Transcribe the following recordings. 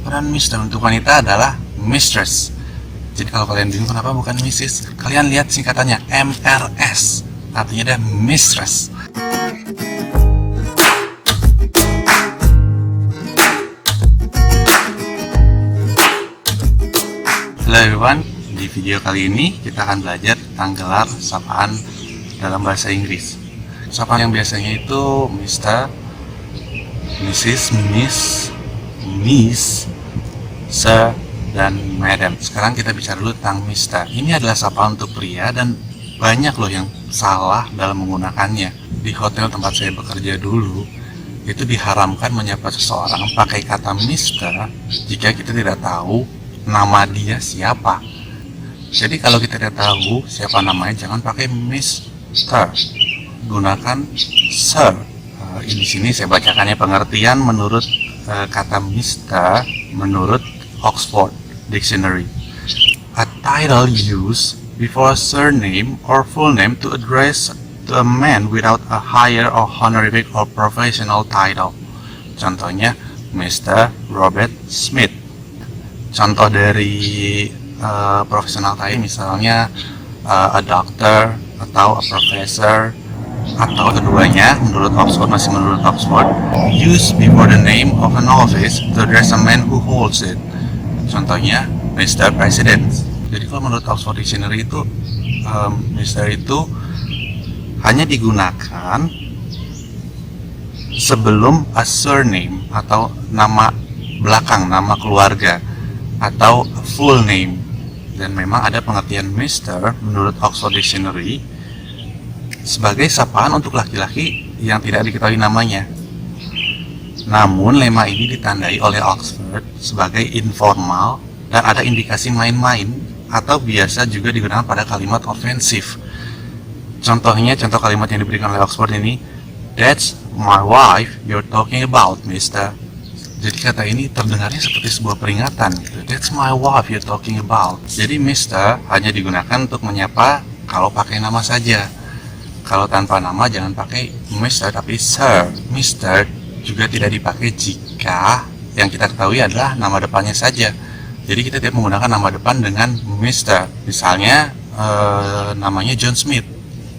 Peran Mister untuk wanita adalah Mistress. Jadi kalau kalian bingung kenapa bukan Mrs, kalian lihat singkatannya MRS, artinya ada Mistress. Hello everyone, di video kali ini kita akan belajar tentang gelar sapaan dalam bahasa Inggris. Sapaan yang biasanya itu Mr, Mrs, Miss, Sir, dan Madam. Sekarang kita bicara dulu tentang Mr. Ini adalah sapaan untuk pria dan banyak loh yang salah dalam menggunakannya. Di hotel tempat saya bekerja dulu, itu diharamkan menyapa seseorang pakai kata Mr. jika kita tidak tahu nama dia siapa. Jadi kalau kita tidak tahu siapa namanya, jangan pakai Mr. Gunakan Sir. Di sini saya bacakannya pengertian menurut kata Mr. menurut Oxford Dictionary. A title used before a surname or full name to address to a man without a higher or honorific or professional title. Contohnya Mr. Robert Smith. Contoh dari profesional title misalnya a doctor atau a professor, atau keduanya menurut Oxford, masih menurut Oxford, used before the name of an office to address a man who holds it. Contohnya Mr. President. Jadi kalau menurut Oxford Dictionary itu Mr. itu hanya digunakan sebelum a surname atau nama belakang, nama keluarga, atau full name. Dan memang ada pengertian Mr. menurut Oxford Dictionary sebagai sapaan untuk laki-laki yang tidak diketahui namanya. Namun lema ini ditandai oleh Oxford sebagai informal dan ada indikasi main-main atau biasa juga digunakan pada kalimat ofensif. Contohnya, contoh kalimat yang diberikan oleh Oxford ini, "That's my wife you're talking about, Mister." Jadi kata ini terdengarnya seperti sebuah peringatan gitu. That's my wife you're talking about. Jadi Mister hanya digunakan untuk menyapa kalau pakai nama saja. Kalau tanpa nama jangan pakai Mister tapi Sir. Mister juga tidak dipakai jika yang kita ketahui adalah nama depannya saja. Jadi kita tidak menggunakan nama depan dengan Mister. Misalnya namanya John Smith,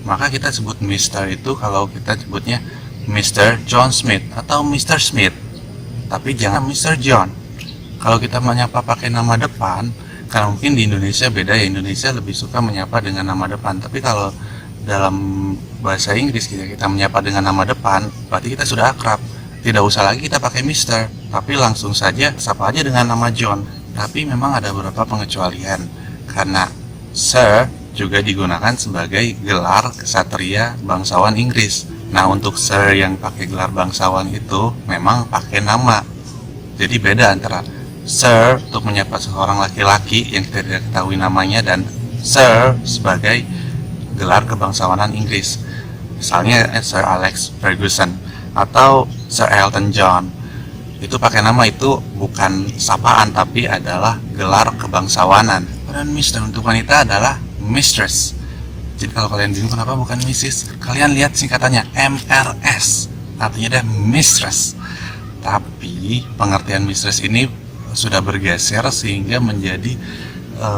maka kita sebut Mister itu kalau kita sebutnya Mr. John Smith atau Mr. Smith. Tapi jangan Mr. John. Kalau kita menyapa pakai nama depan, karena mungkin di Indonesia beda ya, Indonesia lebih suka menyapa dengan nama depan. Tapi kalau dalam bahasa Inggris kita menyapa dengan nama depan, berarti kita sudah akrab. Tidak usah lagi kita pakai Mr. Tapi langsung saja sapa aja dengan nama John. Tapi memang ada beberapa pengecualian, karena Sir juga digunakan sebagai gelar kesatria bangsawan Inggris. Nah, untuk Sir yang pakai gelar bangsawan itu memang pakai nama. Jadi beda antara Sir untuk menyapa seorang laki-laki yang kita tidak ketahui namanya dan Sir sebagai gelar kebangsawanan Inggris. Misalnya Sir Alex Ferguson atau Sir Elton John. Itu pakai nama, itu bukan sapaan tapi adalah gelar kebangsawanan. Peran Mister untuk wanita adalah Mistress. Jadi kalau kalian bingung kenapa bukan Mrs, kalian lihat singkatannya MRS, artinya ada Mistress. Tapi pengertian Mistress ini sudah bergeser sehingga menjadi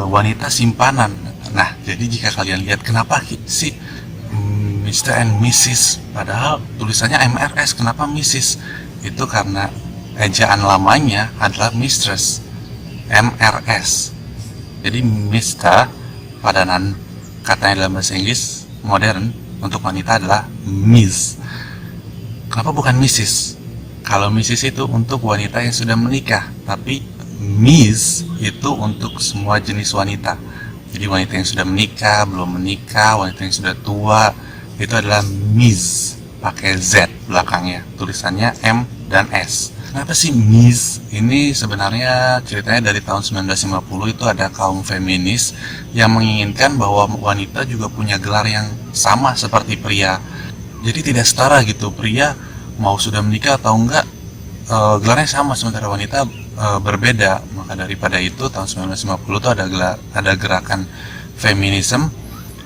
wanita simpanan. Nah, jadi jika kalian lihat kenapa sih Mr. and Mrs, padahal tulisannya MRS, kenapa Mrs? Itu karena ejaan lamanya adalah Mistress, MRS. Jadi Mr. padanan katanya dalam bahasa Inggris modern untuk wanita adalah Miss. Kenapa bukan Mrs? Kalau Mrs itu untuk wanita yang sudah menikah, tapi Miss itu untuk semua jenis wanita. Jadi wanita yang sudah menikah, belum menikah, wanita yang sudah tua, itu adalah Miss, pakai Z belakangnya, tulisannya M dan S. Kenapa sih Miss? Ini sebenarnya ceritanya dari tahun 1950 itu ada kaum feminis yang menginginkan bahwa wanita juga punya gelar yang sama seperti pria. Jadi tidak setara gitu, pria mau sudah menikah atau enggak gelarnya sama, sementara wanita berbeda. Maka daripada itu tahun 1950 itu ada gerakan feminisme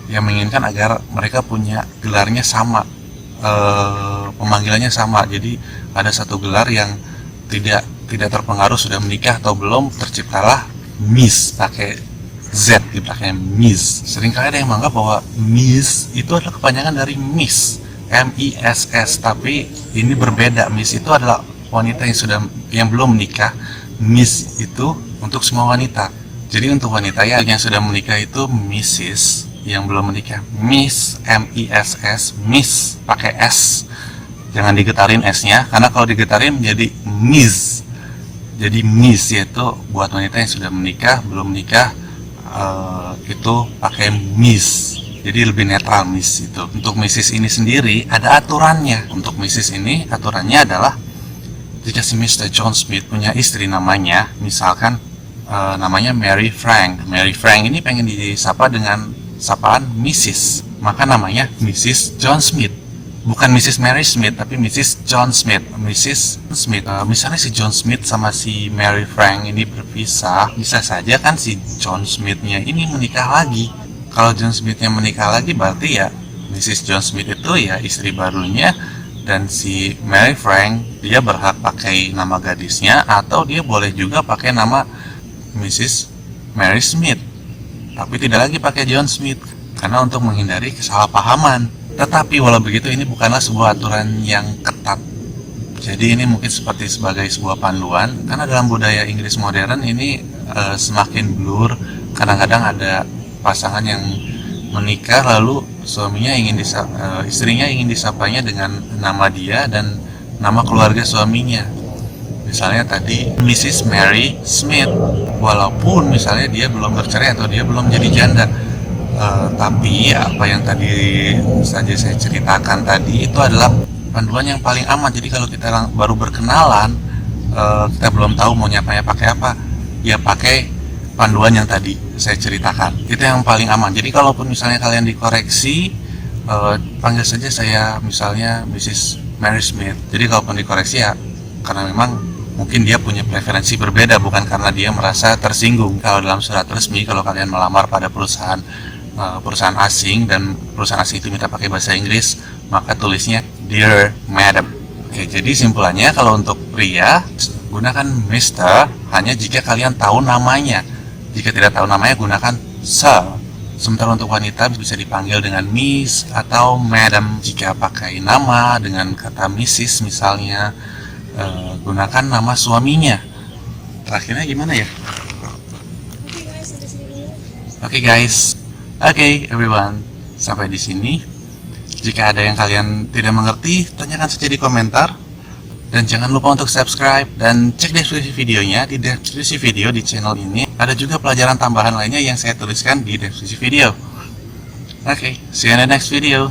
yang menginginkan agar mereka punya gelarnya sama, pemanggilannya sama. Jadi ada satu gelar yang tidak tidak terpengaruh sudah menikah atau belum, terciptalah Miss pakai Z di belakangnya, Miss. Seringkali ada yang menganggap bahwa Miss itu adalah kepanjangan dari Miss, M-I-S-S, tapi ini berbeda. Miss itu adalah wanita yang belum menikah. Miss itu untuk semua wanita. Jadi untuk wanita yang sudah menikah itu Mrs. Yang belum menikah Miss, M-I-S-S, Miss pakai S. Jangan digetarin S-nya, karena kalau digetarin menjadi Miss. Jadi Miss yaitu buat wanita yang sudah menikah, belum menikah itu pakai Miss. Jadi lebih netral Miss itu. Untuk Mrs. ini sendiri ada aturannya. Untuk Mrs. ini aturannya adalah jika si Mr. John Smith punya istri namanya, misalkan namanya Mary Frank. Mary Frank ini pengen disapa dengan sapaan Mrs. Maka namanya Mrs. John Smith. Bukan Mrs. Mary Smith, tapi Mrs. John Smith. Mrs. Smith. Misalnya si John Smith sama si Mary Frank ini berpisah, bisa saja kan si John Smith-nya ini menikah lagi. Kalau John Smith-nya menikah lagi, berarti ya Mrs. John Smith itu ya istri barunya, dan si Mary Frank dia berhak pakai nama gadisnya, atau dia boleh juga pakai nama Mrs. Mary Smith, tapi tidak lagi pakai John Smith, karena untuk menghindari kesalahpahaman. Tetapi walau begitu ini bukanlah sebuah aturan yang ketat. Jadi ini mungkin seperti sebagai sebuah panduan, karena dalam budaya Inggris modern ini semakin blur. Kadang-kadang ada pasangan yang menikah lalu suaminya istrinya ingin disapanya dengan nama dia dan nama keluarga suaminya. Misalnya tadi Mrs. Mary Smith, walaupun misalnya dia belum bercerai atau dia belum jadi janda. Tapi apa yang tadi saja saya ceritakan tadi itu adalah panduan yang paling aman. Jadi kalau kita baru berkenalan, kita belum tahu mau nyapanya pakai apa, ya pakai panduan yang tadi saya ceritakan. Itu yang paling aman. Jadi kalaupun misalnya kalian dikoreksi, panggil saja saya misalnya Mrs. Mary Smith. Jadi kalaupun dikoreksi ya karena memang mungkin dia punya preferensi berbeda, bukan karena dia merasa tersinggung. Kalau dalam surat resmi, kalau kalian melamar pada perusahaan asing dan perusahaan asing itu minta pakai bahasa Inggris, maka tulisnya Dear Madam. Oke, jadi simpulannya kalau untuk pria gunakan Mr. hanya jika kalian tahu namanya. Jika tidak tahu namanya gunakan Sir. Sementara untuk wanita bisa dipanggil dengan Miss atau Madam. Jika pakai nama dengan kata Mrs. misalnya, gunakan nama suaminya. Terakhirnya gimana ya? Oke guys. Oke, everyone, sampai di sini. Jika ada yang kalian tidak mengerti, tanyakan saja di komentar. Dan jangan lupa untuk subscribe dan cek deskripsi videonya. Di deskripsi video di channel ini ada juga pelajaran tambahan lainnya yang saya tuliskan di deskripsi video. Oke, see you in the next video.